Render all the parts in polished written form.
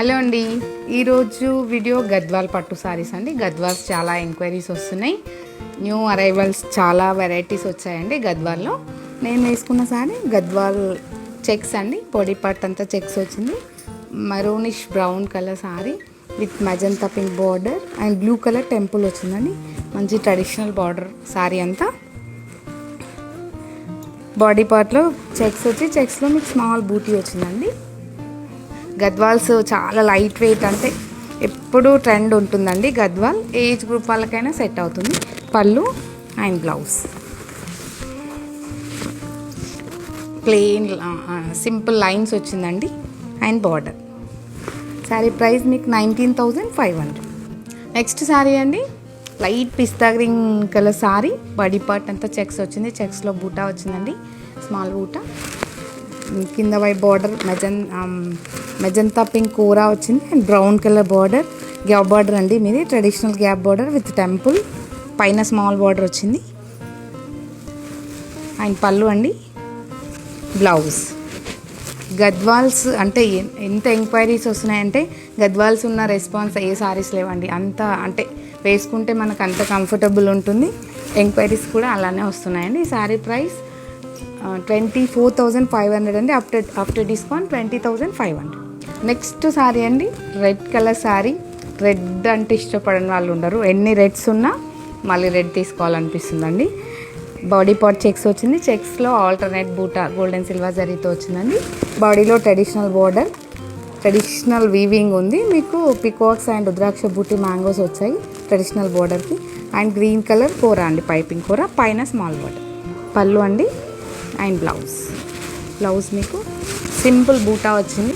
Hello అండి, ఈరోజు video Gadwal పట్టు సారీస్ అండి. గద్వాల్స్ చాలా ఎంక్వైరీస్ వస్తున్నాయి. న్యూ అరైవల్స్ చాలా వెరైటీస్ వచ్చాయండి గద్వాల్లో. నేను వేసుకున్న సారీ గద్వాల్ చెక్స్ అండి. బాడీ పార్ట్ అంతా చెక్స్ వచ్చింది. Maroonish brown colour sari with magenta pink border and blue colour temple వచ్చిందండి. మంచి ట్రెడిషనల్ బార్డర్ సారీ అంతా. బాడీ పార్ట్లో చెక్స్ వచ్చి చెక్స్లో మీకు స్మాల్ బూటీ వచ్చిందండి. గద్వాల్స్ చాలా లైట్ వెయిట్, అంటే ఎప్పుడూ ట్రెండ్ ఉంటుందండి గద్వాల్. ఏజ్ గ్రూప్ వాళ్ళకైనా సెట్ అవుతుంది. పళ్ళు and blouse plain simple lines వచ్చిందండి అండ్ బార్డర్. శారీ ప్రైస్ మీకు 19,500. నెక్స్ట్ శారీ అండి, light pista green colour sari. Body part అంతా చెక్స్ వచ్చింది. చెక్స్లో బూటా వచ్చిందండి, స్మాల్ బూటా. కింద వైపు బార్డర్ మెజంతా పింక్ కూర వచ్చింది and brown colour border. Gap border అండి మీది, traditional gap border with temple. పైన స్మాల్ బార్డర్ వచ్చింది అండ్ పళ్ళు అండి. బ్లౌజ్ గద్వాల్స్ అంటే ఎంత ఎంక్వైరీస్ వస్తున్నాయంటే గద్వాల్స్ ఉన్న రెస్పాన్స్ ఏ సారీస్ లేవండి. అంత అంటే వేసుకుంటే మనకు అంత కంఫర్టబుల్ ఉంటుంది. ఎంక్వైరీస్ కూడా అలానే వస్తున్నాయండి. ఈ సారీ ప్రైస్ 24,500 అండి. After discount 20,500. నెక్స్ట్ సారీ అండి, రెడ్ కలర్ సారీ. రెడ్ అంటే ఇష్టపడని వాళ్ళు ఉండరు. ఎన్ని రెడ్స్ ఉన్నా మళ్ళీ రెడ్ తీసుకోవాలనిపిస్తుందండి. బాడీ పార్ట్ చెక్స్ వచ్చింది. చెక్స్లో ఆల్టర్నేట్ బూటా గోల్డెన్ సిల్వర్ జరీతో వచ్చిందండి. బాడీలో ట్రెడిషనల్ బార్డర్, ట్రెడిషనల్ వీవింగ్ ఉంది. మీకు పికాక్స్ అండ్ రుద్రాక్ష బూటీ మ్యాంగోస్ వచ్చాయి ట్రెడిషనల్ బార్డర్కి. అండ్ గ్రీన్ కలర్ కూర అండి, పైపింగ్ కూర. పైన స్మాల్ బార్డర్. పళ్ళు అండి అండ్ బ్లౌజ్ మీకు సింపుల్ బూటా వచ్చింది.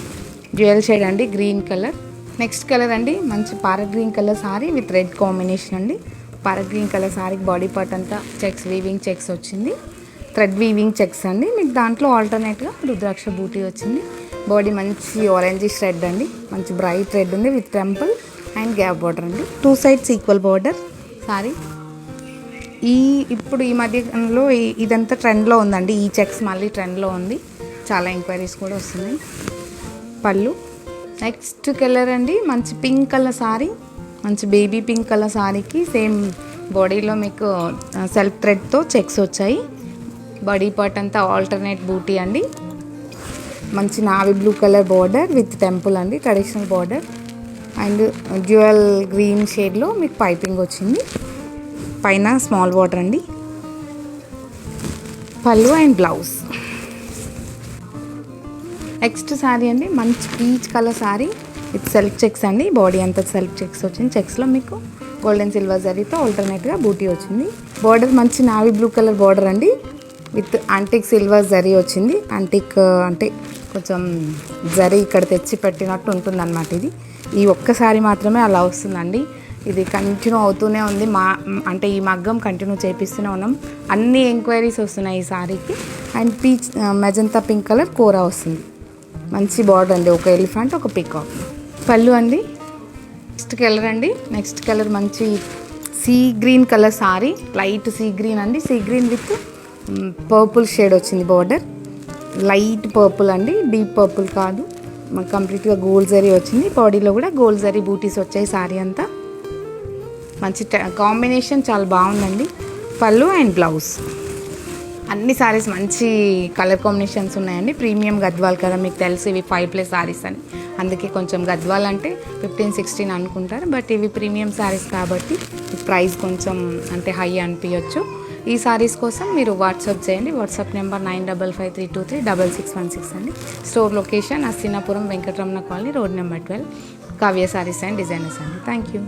డ్యూయల్ షేడ్ అండి, గ్రీన్ కలర్. నెక్స్ట్ కలర్ అండి, మంచి parrot green colour sari with red combination అండి. పారట్ గ్రీన్ కలర్ సారీకి బాడీ పార్ట్ అంతా చెక్స్, వీవింగ్ చెక్స్ వచ్చింది. థ్రెడ్ వీవింగ్ చెక్స్ అండి. మీకు దాంట్లో ఆల్టర్నేట్గా రుద్రాక్ష బూటీ వచ్చింది. బాడీ మంచి ఆరెంజిష్ రెడ్ అండి, మంచి బ్రైట్ రెడ్ ఉంది with temple and gap border అండి. 2 sides ఈక్వల్ బార్డర్ సారీ. ఇప్పుడు ఈ మధ్యలో ఇదంతా ట్రెండ్లో ఉందండి. ఈ చెక్స్ మళ్ళీ ట్రెండ్లో ఉంది. చాలా ఎంక్వైరీస్ కూడా వస్తున్నాయి. పళ్ళు. నెక్స్ట్ కలర్ అండి, మంచి పింక్ కలర్ సారీ. మంచి బేబీ పింక్ కలర్ సారీకి సేమ్ బాడీలో మీకు సెల్ఫ్ థ్రెడ్తో చెక్స్ వచ్చాయి. బాడీ పార్ట్ అంతా ఆల్టర్నేట్ బూటీ అండి. మంచి navy blue colour border with temple అండి, traditional border. And dual green షేడ్లో మీకు పైపింగ్ వచ్చింది. పైన స్మాల్ బార్డర్ అండి. పళ్ళు అండ్ బ్లౌజ్. నెక్స్ట్ శారీ అండి, మంచి peach colour sari with self checks అండి. బాడీ అంతా సెల్ఫ్ చెక్స్ వచ్చింది. చెక్స్లో మీకు గోల్డెన్ సిల్వర్ జరీతో ఆల్టర్నేట్గా బూటీ వచ్చింది. బార్డర్ మంచి నావీ బ్లూ కలర్ బార్డర్ అండి విత్ యాంటిక్ సిల్వర్ జరీ వచ్చింది. యాంటిక్ అంటే కొంచెం జరీ ఇక్కడ తెచ్చి పెట్టినట్టు ఉంటుందన్నమాట. ఈ ఒక్కసారి మాత్రమే అలా వస్తుందండి. ఇది కంటిన్యూ అవుతూనే ఉంది. అంటే ఈ మగ్గం కంటిన్యూ చేపిస్తూనే ఉన్నాం. అన్ని ఎంక్వైరీస్ వస్తున్నాయి ఈ సారీకి. And peach magenta pink colour కూర వస్తుంది. మంచి బార్డర్ అండి, ఒక ఎలిఫెంట్ ఒక పీకాక్. పళ్ళు అండి. నెక్స్ట్ కలర్ అండి, నెక్స్ట్ కలర్ మంచి sea green colour sari. Light sea green అండి, sea green with purple shade వచ్చింది బార్డర్. లైట్ పర్పుల్ అండి, డీప్ పర్పుల్ కాదు. కంప్లీట్గా గోల్డ్ జరీ వచ్చింది. బాడీలో కూడా గోల్డ్ జరీ బూటీస్ వచ్చాయి. సారీ అంతా మంచి కాంబినేషన్, చాలా బాగుందండి. పళ్ళు అండ్ బ్లౌజ్. అన్ని సారీస్ మంచి కలర్ కాంబినేషన్స్ ఉన్నాయండి. ప్రీమియం గద్వాల్ కదా, మీకు తెలుసు ఇవి 5+ సారీస్ అని. అందుకే కొంచెం గద్వాల్ అంటే 15-16 అనుకుంటారు. బట్ ఇవి ప్రీమియం సారీస్ కాబట్టి ప్రైస్ కొంచెం అంటే హై అనిపించవచ్చు. ఈ సారీస్ కోసం మీరు వాట్సాప్ చేయండి. వాట్సాప్ నెంబర్ 9553236616 అండి. Store location Assinapuram Venkataramana colony, road number 12, Kavya sarees and designers అండి. Thank you.